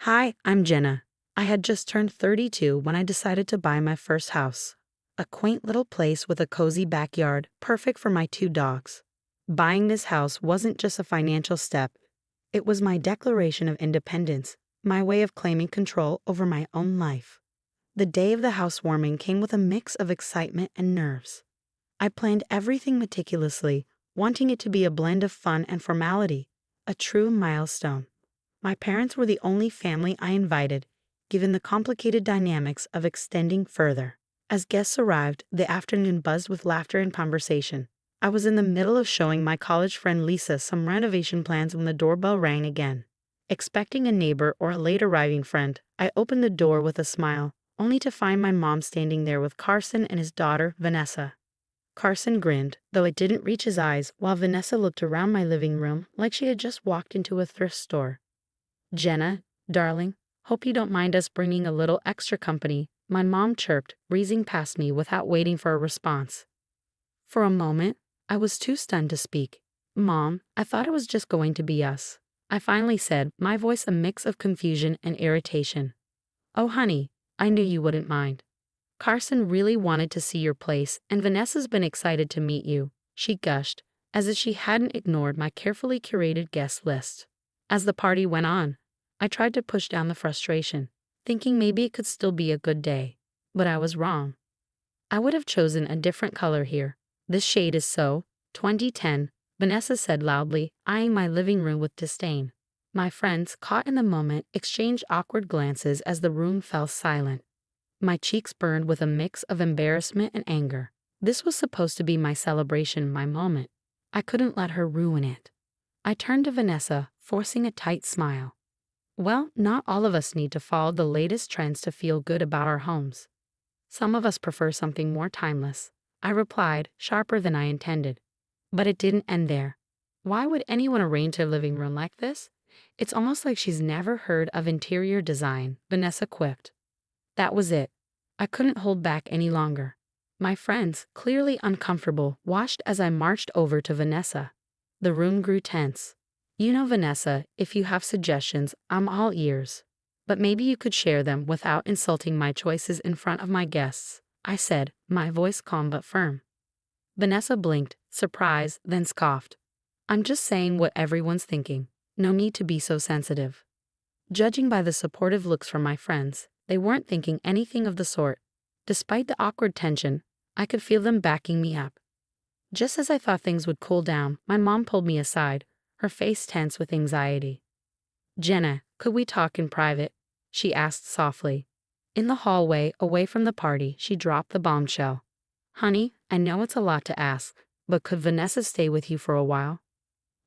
Hi, I'm Jenna. I had just turned 32 when I decided to buy my first house. A quaint little place with a cozy backyard, perfect for my two dogs. Buying this house wasn't just a financial step, it was my declaration of independence, my way of claiming control over my own life. The day of the housewarming came with a mix of excitement and nerves. I planned everything meticulously, wanting it to be a blend of fun and formality, a true milestone. My parents were the only family I invited, given the complicated dynamics of extending further. As guests arrived, the afternoon buzzed with laughter and conversation. I was in the middle of showing my college friend Lisa some renovation plans when the doorbell rang again. Expecting a neighbor or a late arriving friend, I opened the door with a smile, only to find my mom standing there with Carson and his daughter, Vanessa. Carson grinned, though it didn't reach his eyes, while Vanessa looked around my living room like she had just walked into a thrift store. "Jenna, darling, hope you don't mind us bringing a little extra company," my mom chirped, breezing past me without waiting for a response. For a moment, I was too stunned to speak. "Mom, I thought it was just going to be us," I finally said, my voice a mix of confusion and irritation. "Oh, honey, I knew you wouldn't mind. Carson really wanted to see your place, and Vanessa's been excited to meet you," she gushed, as if she hadn't ignored my carefully curated guest list. As the party went on, I tried to push down the frustration, thinking maybe it could still be a good day. But I was wrong. I would have chosen a different color here. "This shade is so 2010, Vanessa said loudly, eyeing my living room with disdain. My friends, caught in the moment, exchanged awkward glances as the room fell silent. My cheeks burned with a mix of embarrassment and anger. This was supposed to be my celebration, my moment. I couldn't let her ruin it. I turned to Vanessa, forcing a tight smile. "Well, not all of us need to follow the latest trends to feel good about our homes. Some of us prefer something more timeless," I replied, sharper than I intended. But it didn't end there. "Why would anyone arrange their living room like this? It's almost like she's never heard of interior design," Vanessa quipped. That was it. I couldn't hold back any longer. My friends, clearly uncomfortable, watched as I marched over to Vanessa. The room grew tense. "You know, Vanessa, if you have suggestions, I'm all ears. But maybe you could share them without insulting my choices in front of my guests," I said, my voice calm but firm. Vanessa blinked, surprised, then scoffed. "I'm just saying what everyone's thinking. No need to be so sensitive." Judging by the supportive looks from my friends, they weren't thinking anything of the sort. Despite the awkward tension, I could feel them backing me up. Just as I thought things would cool down, my mom pulled me aside, her face tense with anxiety. "Jenna, could we talk in private?" she asked softly. In the hallway, away from the party, she dropped the bombshell. "Honey, I know it's a lot to ask, but could Vanessa stay with you for a while?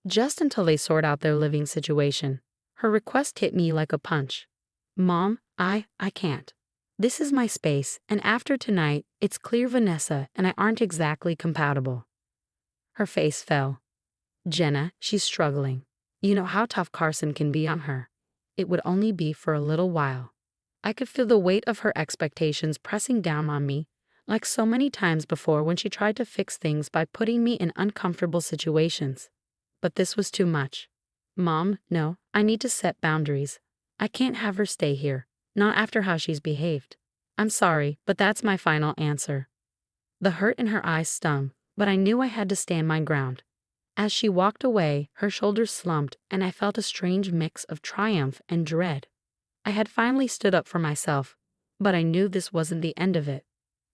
Just until they sort out their living situation." Her request hit me like a punch. "Mom, I can't. This is my space, and after tonight, it's clear Vanessa and I aren't exactly compatible." Her face fell. "Jenna, she's struggling. You know how tough Carson can be on her. It would only be for a little while." I could feel the weight of her expectations pressing down on me, like so many times before when she tried to fix things by putting me in uncomfortable situations. But this was too much. "Mom, no, I need to set boundaries. I can't have her stay here, not after how she's behaved. I'm sorry, but that's my final answer." The hurt in her eyes stung, but I knew I had to stand my ground. As she walked away, her shoulders slumped, and I felt a strange mix of triumph and dread. I had finally stood up for myself, but I knew this wasn't the end of it.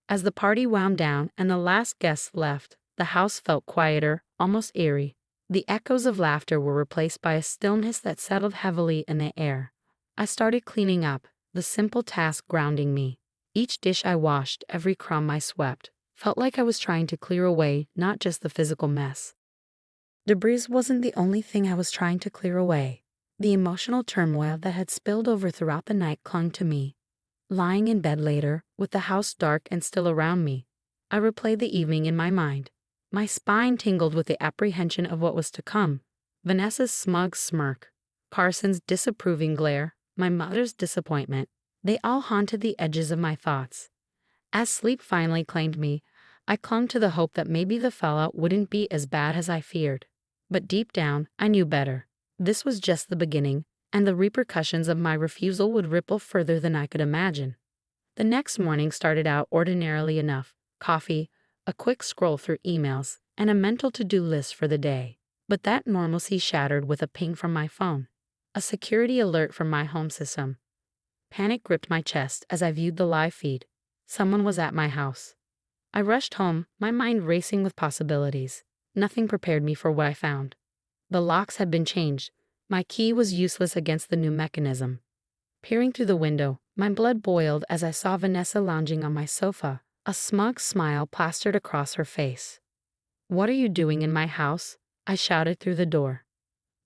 As the party wound down and the last guests left, the house felt quieter, almost eerie. The echoes of laughter were replaced by a stillness that settled heavily in the air. I started cleaning up, the simple task grounding me. Each dish I washed, every crumb I swept, felt like I was trying to clear away not just the physical mess. Debris wasn't the only thing I was trying to clear away. The emotional turmoil that had spilled over throughout the night clung to me. Lying in bed later, with the house dark and still around me, I replayed the evening in my mind. My spine tingled with the apprehension of what was to come. Vanessa's smug smirk, Carson's disapproving glare, my mother's disappointment, they all haunted the edges of my thoughts. As sleep finally claimed me, I clung to the hope that maybe the fallout wouldn't be as bad as I feared. But deep down, I knew better. This was just the beginning, and the repercussions of my refusal would ripple further than I could imagine. The next morning started out ordinarily enough: coffee, a quick scroll through emails, and a mental to-do list for the day. But that normalcy shattered with a ping from my phone, a security alert from my home system. Panic gripped my chest as I viewed the live feed. Someone was at my house. I rushed home, my mind racing with possibilities. Nothing prepared me for what I found. The locks had been changed. My key was useless against the new mechanism. Peering through the window, my blood boiled as I saw Vanessa lounging on my sofa, a smug smile plastered across her face. "What are you doing in my house?" I shouted through the door.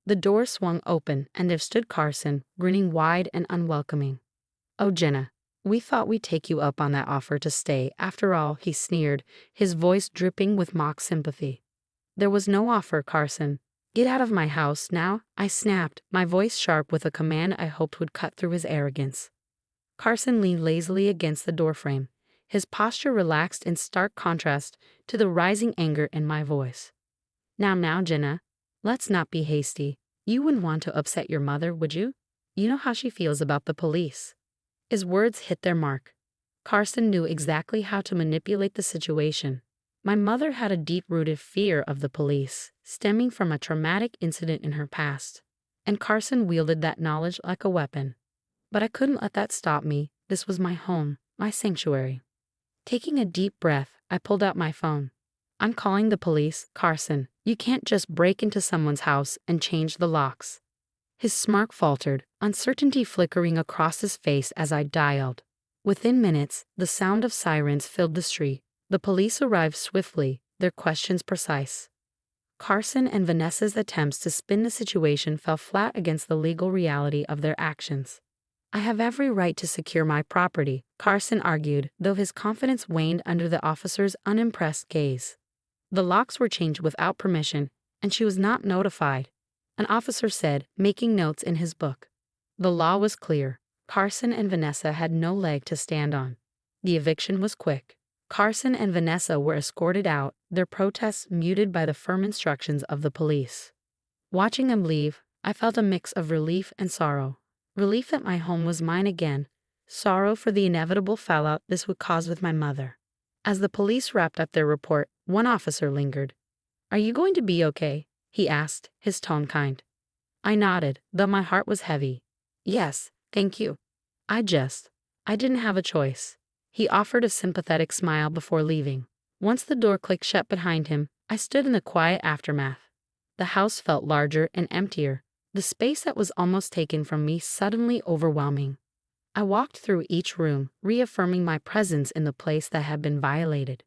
The door swung open, and there stood Carson, grinning wide and unwelcoming. "Oh, Jenna, we thought we'd take you up on that offer to stay. After all," he sneered, his voice dripping with mock sympathy. "There was no offer, Carson. Get out of my house now," I snapped, my voice sharp with a command I hoped would cut through his arrogance. Carson leaned lazily against the doorframe, his posture relaxed in stark contrast to the rising anger in my voice. Now, Jenna, let's not be hasty. You wouldn't want to upset your mother, would you? You know how she feels about the police." His words hit their mark. Carson knew exactly how to manipulate the situation. My mother had a deep-rooted fear of the police, stemming from a traumatic incident in her past, and Carson wielded that knowledge like a weapon. But I couldn't let that stop me. This was my home, my sanctuary. Taking a deep breath, I pulled out my phone. "I'm calling the police, Carson. You can't just break into someone's house and change the locks." His smirk faltered, uncertainty flickering across his face as I dialed. Within minutes, the sound of sirens filled the street. The police arrived swiftly, their questions precise. Carson and Vanessa's attempts to spin the situation fell flat against the legal reality of their actions. "I have every right to secure my property," Carson argued, though his confidence waned under the officer's unimpressed gaze. "The locks were changed without permission, and she was not notified," an officer said, making notes in his book. The law was clear. Carson and Vanessa had no leg to stand on. The eviction was quick. Carson and Vanessa were escorted out, their protests muted by the firm instructions of the police. Watching them leave, I felt a mix of relief and sorrow. Relief that my home was mine again, sorrow for the inevitable fallout this would cause with my mother. As the police wrapped up their report, one officer lingered. "Are you going to be okay?" he asked, his tone kind. I nodded, though my heart was heavy. "Yes, thank you. I didn't have a choice." He offered a sympathetic smile before leaving. Once the door clicked shut behind him, I stood in the quiet aftermath. The house felt larger and emptier, the space that was almost taken from me suddenly overwhelming. I walked through each room, reaffirming my presence in the place that had been violated.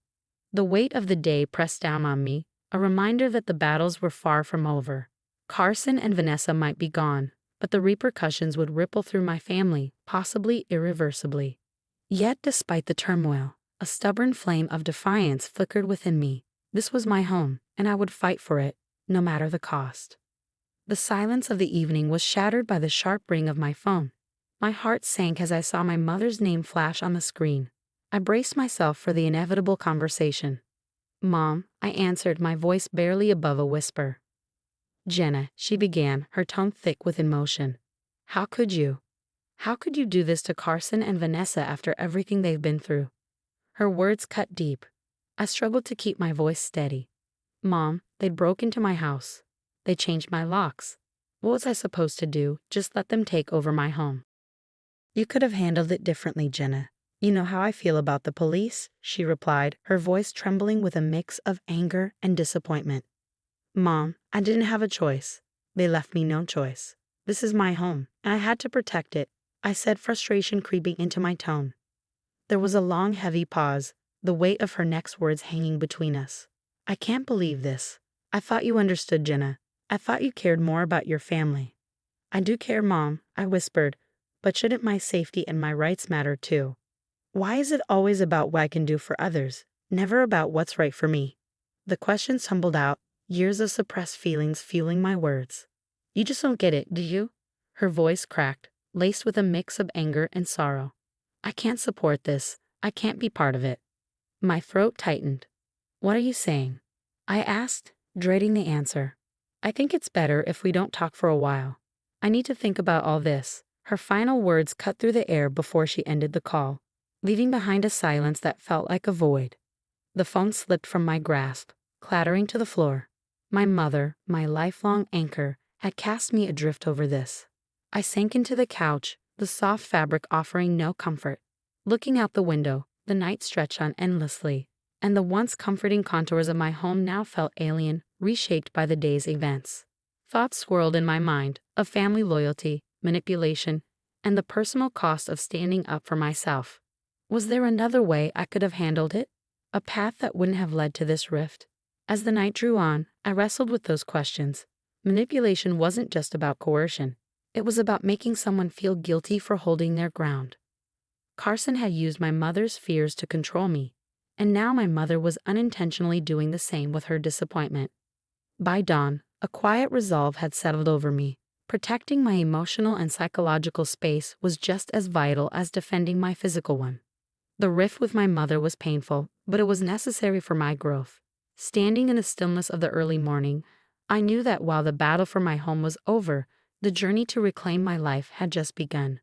The weight of the day pressed down on me, a reminder that the battles were far from over. Carson and Vanessa might be gone, but the repercussions would ripple through my family, possibly irreversibly. Yet despite the turmoil, a stubborn flame of defiance flickered within me. This was my home, and I would fight for it, no matter the cost. The silence of the evening was shattered by the sharp ring of my phone. My heart sank as I saw my mother's name flash on the screen. I braced myself for the inevitable conversation. "Mom," I answered, my voice barely above a whisper. "Jenna," she began, her tone thick with emotion. How could you do this to Carson and Vanessa after everything they've been through?" Her words cut deep. I struggled to keep my voice steady. "Mom, they broke into my house. They changed my locks. What was I supposed to do? Just let them take over my home?" "You could have handled it differently, Jenna. You know how I feel about the police," she replied, her voice trembling with a mix of anger and disappointment. "Mom, I didn't have a choice. They left me no choice. This is my home, and I had to protect it," I said, frustration creeping into my tone. There was a long, heavy pause, the weight of her next words hanging between us. "I can't believe this. I thought you understood, Jenna. I thought you cared more about your family." "I do care, Mom," I whispered, "but shouldn't my safety and my rights matter too? Why is it always about what I can do for others, never about what's right for me?" The questions tumbled out, years of suppressed feelings fueling my words. "You just don't get it, do you?" Her voice cracked, laced with a mix of anger and sorrow. "I can't support this. I can't be part of it." My throat tightened. "What are you saying?" I asked, dreading the answer. "I think it's better if we don't talk for a while. I need to think about all this. Her final words cut through the air before she ended the call, leaving behind a silence that felt like a void. The phone slipped from my grasp, clattering to the floor. My mother, my lifelong anchor, had cast me adrift over this. I sank into the couch, the soft fabric offering no comfort. Looking out the window, the night stretched on endlessly, and the once comforting contours of my home now felt alien, reshaped by the day's events. Thoughts swirled in my mind of family loyalty, manipulation, and the personal cost of standing up for myself. Was there another way I could have handled it? A path that wouldn't have led to this rift? As the night drew on, I wrestled with those questions. Manipulation wasn't just about coercion. It was about making someone feel guilty for holding their ground. Carson had used my mother's fears to control me, and now my mother was unintentionally doing the same with her disappointment. By dawn, a quiet resolve had settled over me. Protecting my emotional and psychological space was just as vital as defending my physical one. The rift with my mother was painful, but it was necessary for my growth. Standing in the stillness of the early morning, I knew that while the battle for my home was over, the journey to reclaim my life had just begun.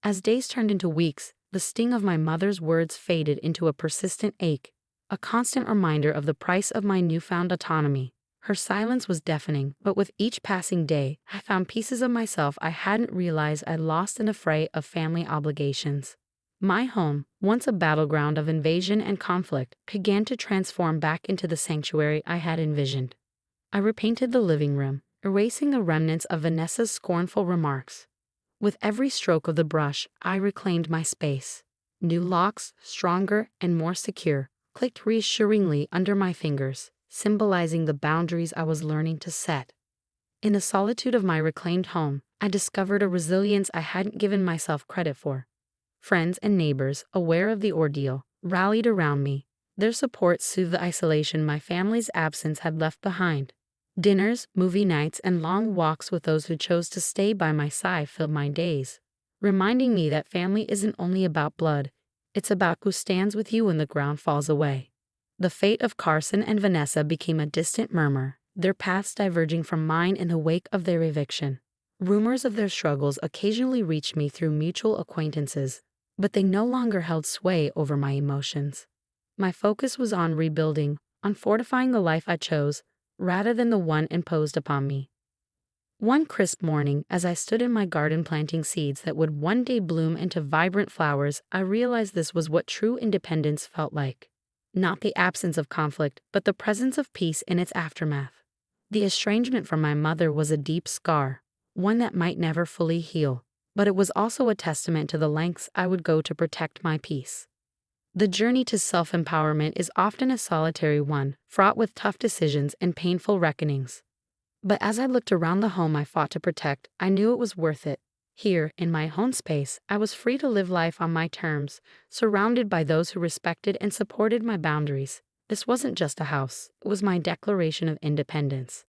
As days turned into weeks, the sting of my mother's words faded into a persistent ache, a constant reminder of the price of my newfound autonomy. Her silence was deafening, but with each passing day, I found pieces of myself I hadn't realized I'd lost in the fray of family obligations. My home, once a battleground of invasion and conflict, began to transform back into the sanctuary I had envisioned. I repainted the living room, erasing the remnants of Vanessa's scornful remarks. With every stroke of the brush, I reclaimed my space. New locks, stronger and more secure, clicked reassuringly under my fingers, symbolizing the boundaries I was learning to set. In the solitude of my reclaimed home, I discovered a resilience I hadn't given myself credit for. Friends and neighbors, aware of the ordeal, rallied around me. Their support soothed the isolation my family's absence had left behind. Dinners, movie nights, and long walks with those who chose to stay by my side filled my days, reminding me that family isn't only about blood, it's about who stands with you when the ground falls away. The fate of Carson and Vanessa became a distant murmur, their paths diverging from mine in the wake of their eviction. Rumors of their struggles occasionally reached me through mutual acquaintances, but they no longer held sway over my emotions. My focus was on rebuilding, on fortifying the life I chose, rather than the one imposed upon me. One crisp morning, as I stood in my garden planting seeds that would one day bloom into vibrant flowers, I realized this was what true independence felt like. Not the absence of conflict, but the presence of peace in its aftermath. The estrangement from my mother was a deep scar, one that might never fully heal, but it was also a testament to the lengths I would go to protect my peace. The journey to self-empowerment is often a solitary one, fraught with tough decisions and painful reckonings. But as I looked around the home I fought to protect, I knew it was worth it. Here, in my home space, I was free to live life on my terms, surrounded by those who respected and supported my boundaries. This wasn't just a house, it was my declaration of independence.